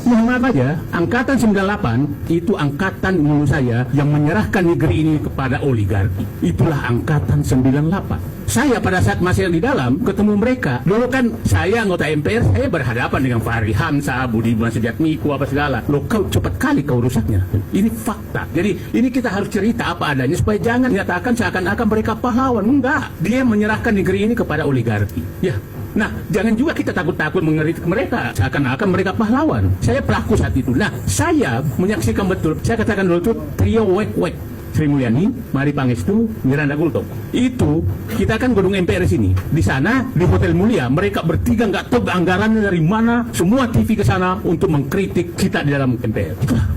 Mohon maaf aja, angkatan 98 itu angkatan menurut saya yang menyerahkan negeri ini kepada oligarki. Itulah angkatan 98. Saya pada saat masih di dalam ketemu mereka. Dulu kan saya anggota MPR, saya berhadapan dengan Fahri Hamzah, Budiman Sujatmiko, apa segala. Loh, kau cepat kali kau rusaknya. Ini fakta. Jadi ini kita harus cerita apa adanya supaya jangan nyatakan seakan-akan mereka pahlawan. Enggak. Dia menyerahkan negeri ini kepada oligarki. Ya. Nah, jangan juga kita takut-takut mengeritik mereka seakan-akan mereka pahlawan. Saya pelaku saat itu. Nah, saya menyaksikan betul. Saya katakan dulu itu trio wek-wek. Sri Mulyani, Mari Pangestu, Miranda Gultom. Itu kita kan gedung MPR sini. Di sana di Hotel Mulia mereka bertiga nggak tahu anggarannya dari mana. Semua TV ke sana untuk mengkritik kita di dalam MPR. Itulah.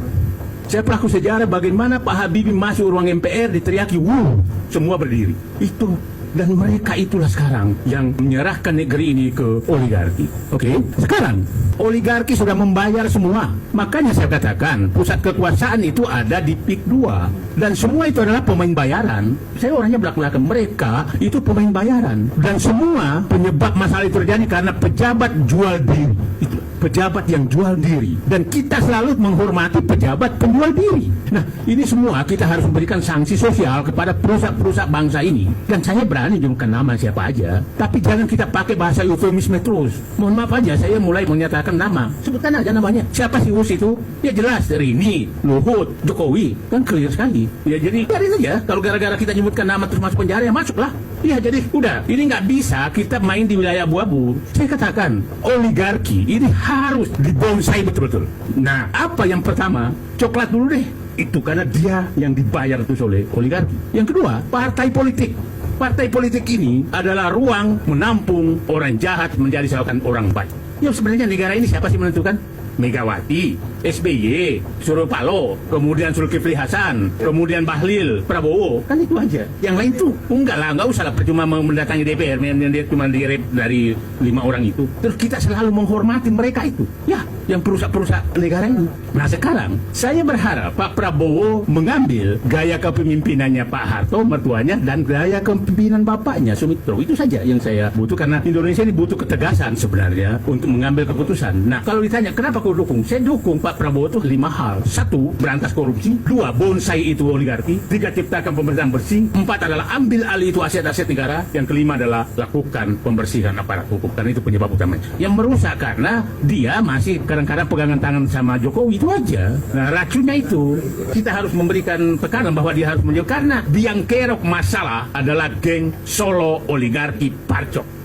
Saya pelaku sejarah bagaimana Pak Habibie masuk ruang MPR diteriaki, "Wuh!" Semua berdiri. Itu. Dan mereka itulah sekarang yang menyerahkan negeri ini ke oligarki. Oke? Sekarang, oligarki sudah membayar semua. Makanya saya katakan, pusat kekuasaan itu ada di PIK 2. Dan semua itu adalah pemain bayaran. Saya orangnya belak-belakan. Mereka itu pemain bayaran. Dan semua penyebab masalah itu terjadi karena pejabat jual diri. Itu pejabat yang jual diri. Dan kita selalu menghormati pejabat penjual diri. Nah, ini semua kita harus memberikan sanksi sosial kepada perusahaan-perusahaan bangsa ini. Dan saya berani jumkan nama siapa aja. Tapi jangan kita pakai bahasa eufemisme terus. Mohon maaf aja, saya mulai menyatakan nama. Sebutkan aja namanya. Siapa sih Us itu? Ya jelas, Rini, Luhut, Jokowi. Kan clear sekali. Ya jadi, biarin saja. Kalau gara-gara kita nyebutkan nama terus masuk penjara, ya masuklah. Ya jadi, udah. Ini nggak bisa kita main di wilayah abu-abu. Saya katakan, oligarki ini harus dibonsai betul-betul. Nah, apa yang pertama? Coklat dulu deh. Itu karena dia yang dibayar itu oleh oligarki. Yang kedua, partai politik. Partai politik ini adalah ruang menampung orang jahat menjadi seakan orang baik. Ya sebenarnya negara ini siapa sih menentukan? Megawati, SBY, Surya Paloh, kemudian Zulkifli Hasan, kemudian Bahlil, Prabowo, kan itu aja. Yang lain tuh enggak lah, enggak usah lah percuma mendatangi DPR, dia cuma direp dari 5 orang itu. Terus kita selalu menghormati mereka itu. Ya, yang perusahaan negara ini. Nah sekarang, saya berharap Pak Prabowo mengambil gaya kepemimpinannya Pak Harto, mertuanya, dan gaya kepemimpinan bapaknya Sumitro. Itu saja yang saya butuh, karena Indonesia ini butuh ketegasan sebenarnya untuk mengambil keputusan. Nah, kalau ditanya kenapa aku dukung? Saya dukung Pak Prabowo itu 5 hal. 1, berantas korupsi. 2, bonsai itu oligarki. 3, ciptakan pemerintahan bersih. 4 adalah ambil alih itu aset-aset negara. Yang kelima adalah lakukan pembersihan aparat hukum. Karena itu penyebab utamanya. Yang merusak karena dia masih kadang-kadang pegangan tangan sama Jokowi, itu aja. Nah, racunnya itu kita harus memberikan tekanan bahwa dia harus menjauh, karena biang kerok masalah adalah geng Solo oligarki Parcok.